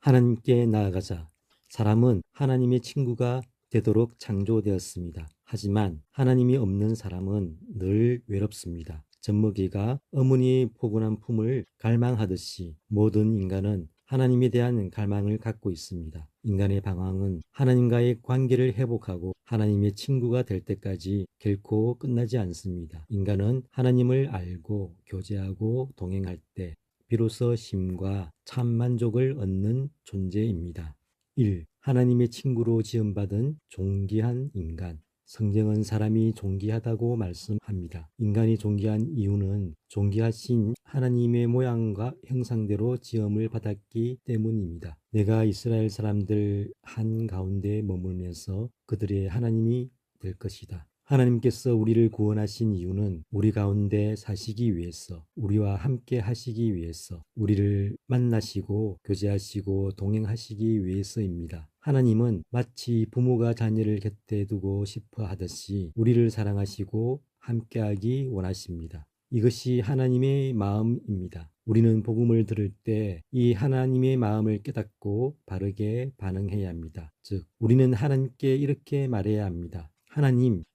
하나님께 나아가자. 사람은 하나님의 친구가 되도록 창조되었습니다. 하지만 하나님이 없는 사람은 늘 외롭습니다. 젖먹이가 어머니의 포근한 품을 갈망하듯이 모든 인간은 하나님에 대한 갈망을 갖고 있습니다. 인간의 방황은 하나님과의 관계를 회복하고 하나님의 친구가 될 때까지 결코 끝나지 않습니다. 인간은 하나님을 알고 교제하고 동행할 때 비로소 쉼과 참 만족을 얻는 존재입니다. 1. 하나님의 친구로 지음받은 존귀한 인간. 성경은 사람이 존귀하다고 말씀합니다. 인간이 존귀한 이유는 존귀하신 하나님의 모양과 형상대로 지음을 받았기 때문입니다. 내가 이스라엘 사람들 한가운데 머물면서 그들의 하나님이 될 것이다. 하나님께서 우리를 구원하신 이유는 우리 가운데 사시기 위해서, 우리와 함께 하시기 위해서, 우리를 만나시고 교제하시고 동행하시기 위해서입니다. 하나님은 마치 부모가 자녀를 곁에 두고 싶어 하듯이 우리를 사랑하시고 함께하기 원하십니다. 이것이 하나님의 마음입니다. 우리는 복음을 들을 때 이 하나님의 마음을 깨닫고 바르게 반응해야 합니다. 즉, 우리는 하나님께 이렇게 말해야 합니다.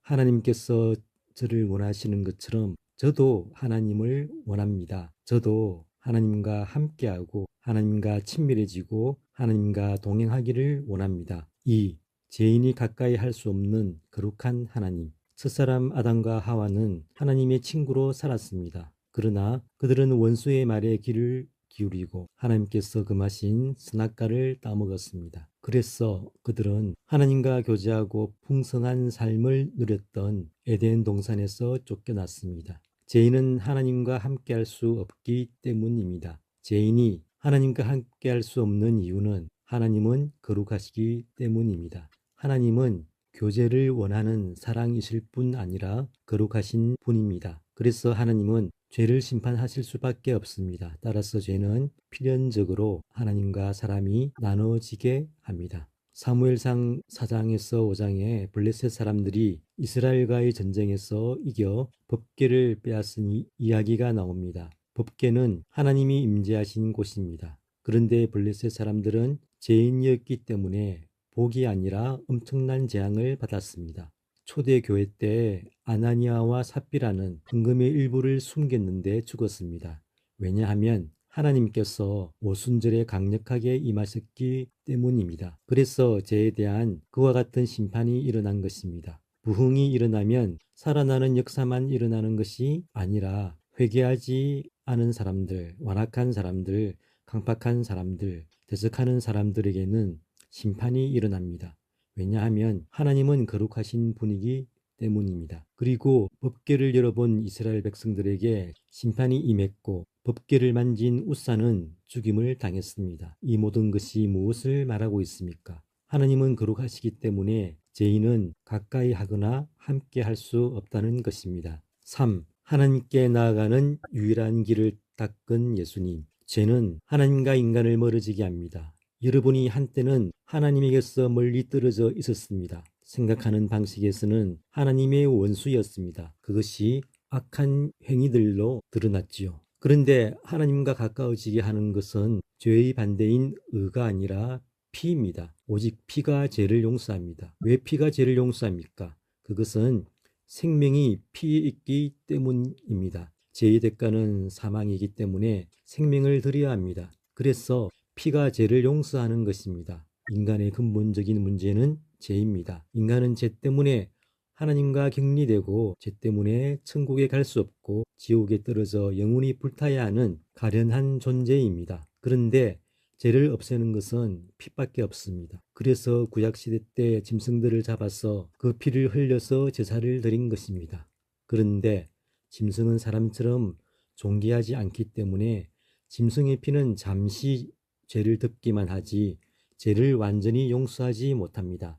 하나님께서 저를 원하시는 것처럼 저도 하나님을 원합니다. 저도 하나님과 함께하고 하나님과 친밀해지고 하나님과 동행하기를 원합니다. 2. 죄인이 가까이 할 수 없는 거룩한 하나님. 첫사람 아담과 하와는 하나님의 친구로 살았습니다. 그러나 그들은 원수의 말에 귀를 기울이고 하나님께서 금하신 선악과를 따먹었습니다. 그래서 그들은 하나님과 교제하고 풍성한 삶을 누렸던 에덴 동산에서 쫓겨났습니다. 죄인은 하나님과 함께할 수 없기 때문입니다. 죄인이 하나님과 함께할 수 없는 이유는 하나님은 거룩하시기 때문입니다. 하나님은 교제를 원하는 사랑이실 뿐 아니라 거룩하신 분입니다. 그래서 하나님은 죄를 심판하실 수밖에 없습니다. 따라서 죄는 필연적으로 하나님과 사람이 나눠지게 합니다. 사무엘상 4장에서 5장에 블레셋 사람들이 이스라엘과의 전쟁에서 이겨 법궤를 빼앗은 이야기가 나옵니다. 법궤는 하나님이 임재하신 곳입니다. 그런데 블레셋 사람들은 죄인이었기 때문에 복이 아니라 엄청난 재앙을 받았습니다. 초대교회 때 아나니아와 삽비라는 헌금의 일부를 숨겼는데 죽었습니다. 왜냐하면 하나님께서 오순절에 강력하게 임하셨기 때문입니다. 그래서 죄에 대한 그와 같은 심판이 일어난 것입니다. 부흥이 일어나면 살아나는 역사만 일어나는 것이 아니라 회개하지 않은 사람들, 완악한 사람들, 강팍한 사람들, 대적하는 사람들에게는 심판이 일어납니다. 왜냐하면 하나님은 거룩하신 분이기 때문입니다. 그리고 법궤를 열어본 이스라엘 백성들에게 심판이 임했고 법궤를 만진 우사는 죽임을 당했습니다. 이 모든 것이 무엇을 말하고 있습니까? 하나님은 거룩하시기 때문에 죄인은 가까이 하거나 함께 할 수 없다는 것입니다. 3. 하나님께 나아가는 유일한 길을 닦은 예수님. 죄는 하나님과 인간을 멀어지게 합니다. 여러분이 한때는 하나님에게서 멀리 떨어져 있었습니다. 생각하는 방식에서는 하나님의 원수였습니다. 그것이 악한 행위들로 드러났지요. 그런데 하나님과 가까워지게 하는 것은 죄의 반대인 의가 아니라 피입니다. 오직 피가 죄를 용서합니다. 왜 피가 죄를 용서합니까? 그것은 생명이 피에 있기 때문입니다. 죄의 대가는 사망이기 때문에 생명을 드려야 합니다. 그래서 피가 죄를 용서하는 것입니다. 인간의 근본적인 문제는 죄입니다. 인간은 죄 때문에 하나님과 격리되고 죄 때문에 천국에 갈 수 없고 지옥에 떨어져 영원히 불타야 하는 가련한 존재입니다. 그런데 죄를 없애는 것은 피밖에 없습니다. 그래서 구약시대 때 짐승들을 잡아서 그 피를 흘려서 제사를 드린 것입니다. 그런데 짐승은 사람처럼 존귀하지 않기 때문에 짐승의 피는 잠시 죄를 덮기만 하지 죄를 완전히 용서하지 못합니다.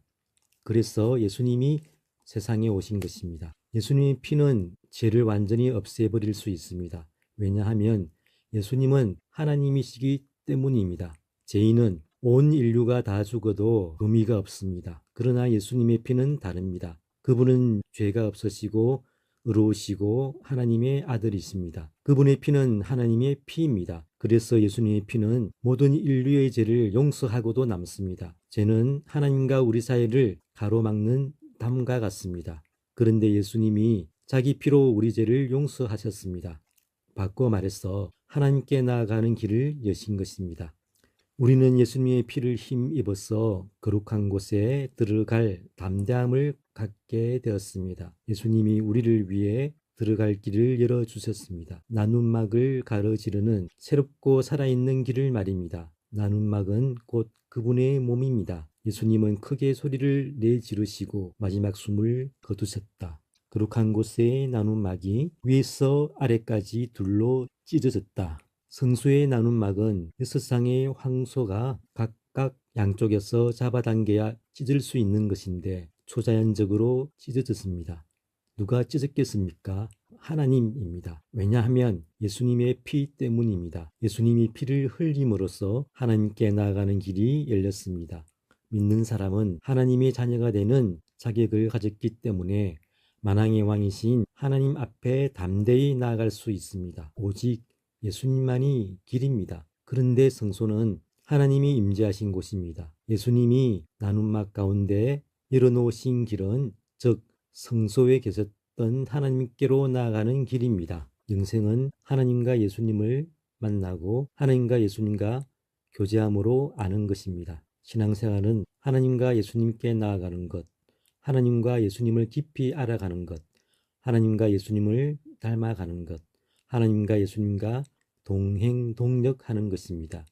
그래서 예수님이 세상에 오신 것입니다. 예수님의 피는 죄를 완전히 없애버릴 수 있습니다. 왜냐하면 예수님은 하나님이시기 때문입니다. 죄인은 온 인류가 다 죽어도 의미가 없습니다. 그러나 예수님의 피는 다릅니다. 그분은 죄가 없으시고 의로우시고 하나님의 아들이십니다. 그분의 피는 하나님의 피입니다. 그래서 예수님의 피는 모든 인류의 죄를 용서하고도 남습니다. 죄는 하나님과 우리 사이를 가로막는 담과 같습니다. 그런데 예수님이 자기 피로 우리 죄를 용서하셨습니다. 바꿔 말해서 하나님께 나아가는 길을 여신 것입니다. 우리는 예수님의 피를 힘입어서 거룩한 곳에 들어갈 담대함을 갖게 되었습니다. 예수님이 우리를 위해 들어갈 길을 열어주셨습니다. 나눔막을 가로지르는 새롭고 살아있는 길을 말입니다. 나눔막은 곧 그분의 몸입니다. 예수님은 크게 소리를 내지르시고 마지막 숨을 거두셨다. 거룩한 곳의 나눔막이 위에서 아래까지 둘로 찢어졌다. 성소의 나눔막은 6쌍의 황소가 각각 양쪽에서 잡아당겨야 찢을 수 있는 것인데 초자연적으로 찢어졌습니다. 누가 찢었겠습니까? 하나님입니다. 왜냐하면 예수님의 피 때문입니다. 예수님이 피를 흘림으로써 하나님께 나아가는 길이 열렸습니다. 믿는 사람은 하나님의 자녀가 되는 자격을 가졌기 때문에 만왕의 왕이신 하나님 앞에 담대히 나아갈 수 있습니다. 오직 예수님만이 길입니다. 그런데 성소는 하나님이 임재하신 곳입니다. 예수님이 나눔막 가운데 열어놓으신 길은 즉 성소에 계셨던 하나님께로 나아가는 길입니다. 영생은 하나님과 예수님을 만나고 하나님과 예수님과 교제함으로 아는 것입니다. 신앙생활은 하나님과 예수님께 나아가는 것, 하나님과 예수님을 깊이 알아가는 것, 하나님과 예수님을 닮아가는 것, 하나님과 예수님과 동행 동력하는 것입니다.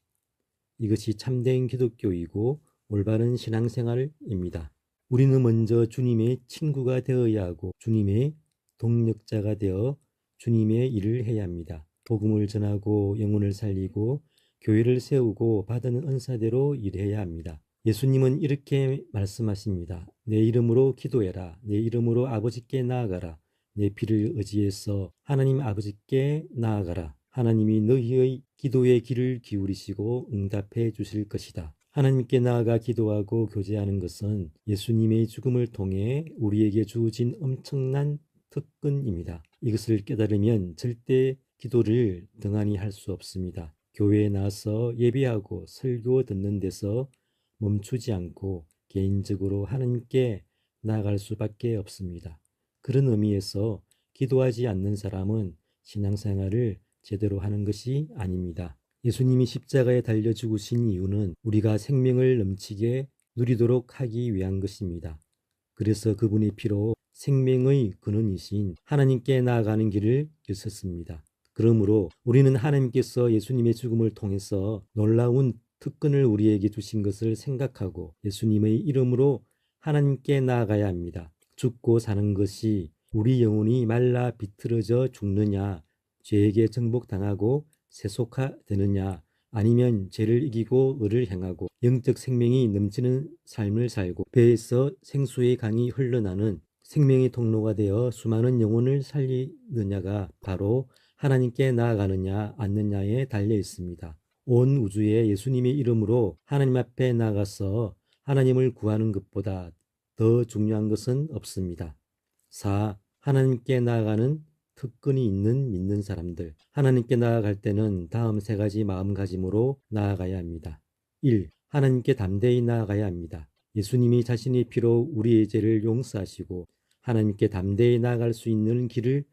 이것이 참된 기독교이고 올바른 신앙생활입니다. 우리는 먼저 주님의 친구가 되어야 하고 주님의 동력자가 되어 주님의 일을 해야 합니다. 복음을 전하고 영혼을 살리고 교회를 세우고 받은 은사대로 일해야 합니다. 예수님은 이렇게 말씀하십니다. 내 이름으로 기도해라. 내 이름으로 아버지께 나아가라. 내 피를 의지해서 하나님 아버지께 나아가라. 하나님이 너희의 기도의 귀를 기울이시고 응답해 주실 것이다. 하나님께 나아가 기도하고 교제하는 것은 예수님의 죽음을 통해 우리에게 주어진 엄청난 특권입니다. 이것을 깨달으면 절대 기도를 등한히 할 수 없습니다. 교회에 나와서 예배하고 설교 듣는 데서 멈추지 않고 개인적으로 하나님께 나아갈 수밖에 없습니다. 그런 의미에서 기도하지 않는 사람은 신앙생활을 제대로 하는 것이 아닙니다. 예수님이 십자가에 달려 죽으신 이유는 우리가 생명을 넘치게 누리도록 하기 위한 것입니다. 그래서 그분의 피로 생명의 근원이신 하나님께 나아가는 길을 여셨습니다. 그러므로 우리는 하나님께서 예수님의 죽음을 통해서 놀라운 특권을 우리에게 주신 것을 생각하고 예수님의 이름으로 하나님께 나아가야 합니다. 죽고 사는 것이 우리 영혼이 말라 비틀어져 죽느냐, 죄에게 정복당하고 세속화되느냐, 아니면 죄를 이기고 의를 행하고 영적 생명이 넘치는 삶을 살고 배에서 생수의 강이 흘러나는 생명의 통로가 되어 수많은 영혼을 살리느냐가 바로 하나님께 나아가느냐 않느냐에 달려 있습니다. 온 우주에 예수님의 이름으로 하나님 앞에 나가서 하나님을 구하는 것보다 더 중요한 것은 없습니다. 4. 하나님께 나아가는 특권이 있는 믿는 사람들. 하나님께 나아갈 때는 다음 세 가지 마음가짐으로 나아가야 합니다. 1. 하나님께 담대히 나아가야 합니다. 예수님이 자신의 피로 우리의 죄를 용서하시고 하나님께 담대히 나아갈 수 있는 길을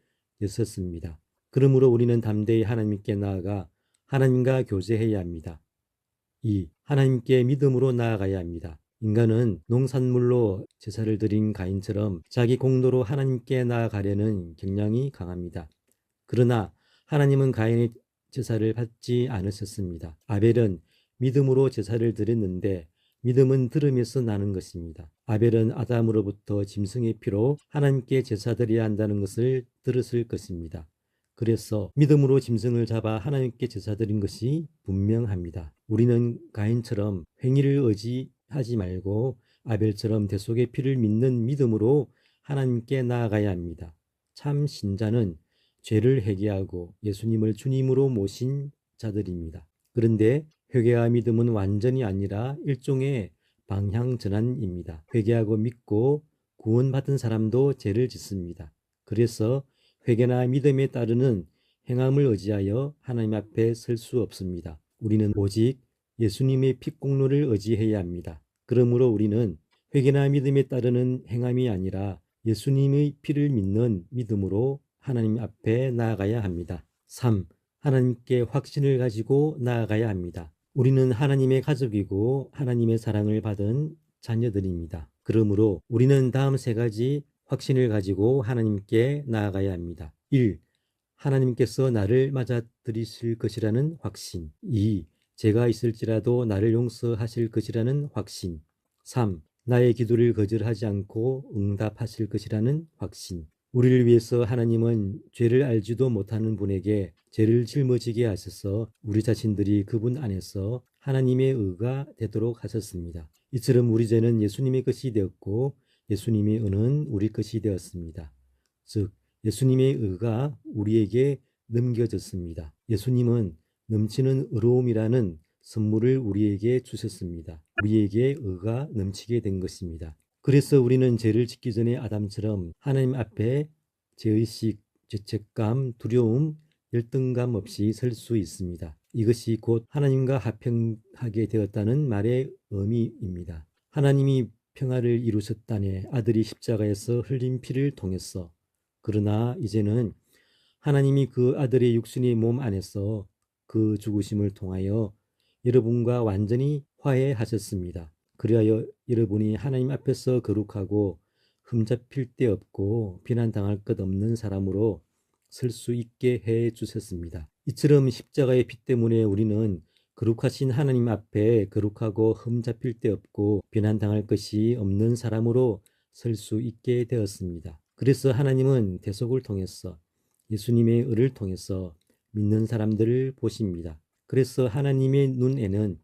여셨습니다. 그러므로 우리는 담대히 하나님께 나아가 하나님과 교제해야 합니다. 2. 하나님께 믿음으로 나아가야 합니다. 인간은 농산물로 제사를 드린 가인처럼 자기 공로로 하나님께 나아가려는 경향이 강합니다. 그러나 하나님은 가인의 제사를 받지 않으셨습니다. 아벨은 믿음으로 제사를 드렸는데 믿음은 들음에서 나는 것입니다. 아벨은 아담으로부터 짐승의 피로 하나님께 제사 드려야 한다는 것을 들었을 것입니다. 그래서 믿음으로 짐승을 잡아 하나님께 제사 드린 것이 분명합니다. 우리는 가인처럼 행위를 의지하지 말고 아벨처럼 대속의 피를 믿는 믿음으로 하나님께 나아가야 합니다. 참 신자는 죄를 회개하고 예수님을 주님으로 모신 자들입니다. 그런데 회개와 믿음은 완전히 아니라 일종의 방향 전환입니다. 회개하고 믿고 구원받은 사람도 죄를 짓습니다. 그래서 회개나 믿음에 따르는 행함을 의지하여 하나님 앞에 설 수 없습니다. 우리는 오직 예수님의 핏공로를 의지해야 합니다. 그러므로 우리는 회개나 믿음에 따르는 행함이 아니라 예수님의 피를 믿는 믿음으로 하나님 앞에 나아가야 합니다. 3. 하나님께 확신을 가지고 나아가야 합니다. 우리는 하나님의 가족이고 하나님의 사랑을 받은 자녀들입니다. 그러므로 우리는 다음 세 가지 확신을 가지고 하나님께 나아가야 합니다. 1. 하나님께서 나를 맞아들이실 것이라는 확신. 2. 죄가 있을지라도 나를 용서하실 것이라는 확신. 3. 나의 기도를 거절하지 않고 응답하실 것이라는 확신. 우리를 위해서 하나님은 죄를 알지도 못하는 분에게 죄를 짊어지게 하셔서 우리 자신들이 그분 안에서 하나님의 의가 되도록 하셨습니다. 이처럼 우리 죄는 예수님의 것이 되었고 예수님의 의는 우리 것이 되었습니다. 즉 예수님의 의가 우리에게 넘겨졌습니다. 예수님은 넘치는 의로움이라는 선물을 우리에게 주셨습니다. 우리에게 의가 넘치게 된 것입니다. 그래서 우리는 죄를 짓기 전에 아담처럼 하나님 앞에 죄의식, 죄책감, 두려움, 열등감 없이 설 수 있습니다. 이것이 곧 하나님과 화평하게 되었다는 말의 의미입니다. 하나님이 평화를 이루셨다네 아들이 십자가에서 흘린 피를 통해서. 그러나 이제는 하나님이 그 아들의 육신의 몸 안에서 그 죽으심을 통하여 여러분과 완전히 화해하셨습니다. 그리하여 여러분이 하나님 앞에서 거룩하고 흠잡힐 데 없고 비난당할 것 없는 사람으로 설 수 있게 해 주셨습니다. 이처럼 십자가의 피 때문에 우리는 거룩하신 하나님 앞에 거룩하고 흠잡힐 데 없고 비난당할 것이 없는 사람으로 설 수 있게 되었습니다. 그래서 하나님은 대속을 통해서 예수님의 의를 통해서 믿는 사람들을 보십니다. 그래서 하나님의 눈에는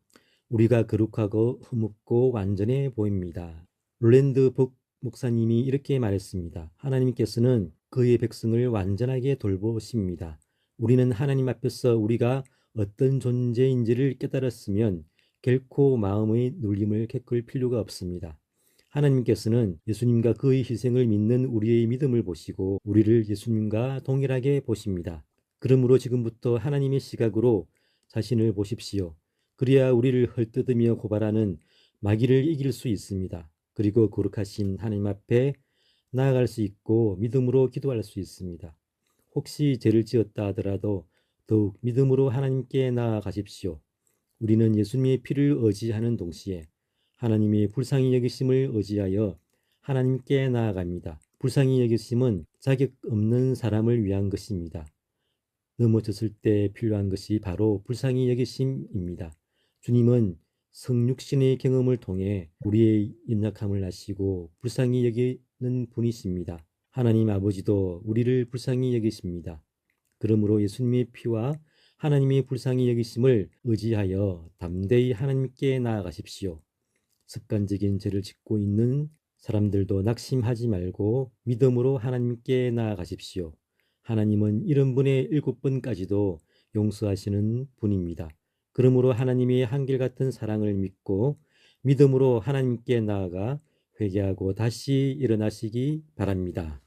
우리가 거룩하고 흠없고 완전해 보입니다. 롤랜드 복 목사님이 이렇게 말했습니다. 하나님께서는 그의 백성을 완전하게 돌보십니다. 우리는 하나님 앞에서 우리가 어떤 존재인지를 깨달았으면 결코 마음의 눌림을 겪을 필요가 없습니다. 하나님께서는 예수님과 그의 희생을 믿는 우리의 믿음을 보시고 우리를 예수님과 동일하게 보십니다. 그러므로 지금부터 하나님의 시각으로 자신을 보십시오. 그래야 우리를 헐뜯으며 고발하는 마귀를 이길 수 있습니다. 그리고 거룩하신 하나님 앞에 나아갈 수 있고 믿음으로 기도할 수 있습니다. 혹시 죄를 지었다 하더라도 더욱 믿음으로 하나님께 나아가십시오. 우리는 예수님의 피를 의지하는 동시에 하나님의 불쌍히 여기심을 의지하여 하나님께 나아갑니다. 불쌍히 여기심은 자격 없는 사람을 위한 것입니다. 넘어졌을 때 필요한 것이 바로 불쌍히 여기심입니다. 주님은 성육신의 경험을 통해 우리의 연약함을 아시고 불쌍히 여기는 분이십니다. 하나님 아버지도 우리를 불쌍히 여기십니다. 그러므로 예수님의 피와 하나님의 불쌍히 여기심을 의지하여 담대히 하나님께 나아가십시오. 습관적인 죄를 짓고 있는 사람들도 낙심하지 말고 믿음으로 하나님께 나아가십시오. 하나님은 이런 분의 7번까지도 용서하시는 분입니다. 그러므로 하나님의 한결같은 사랑을 믿고 믿음으로 하나님께 나아가 회개하고 다시 일어나시기 바랍니다.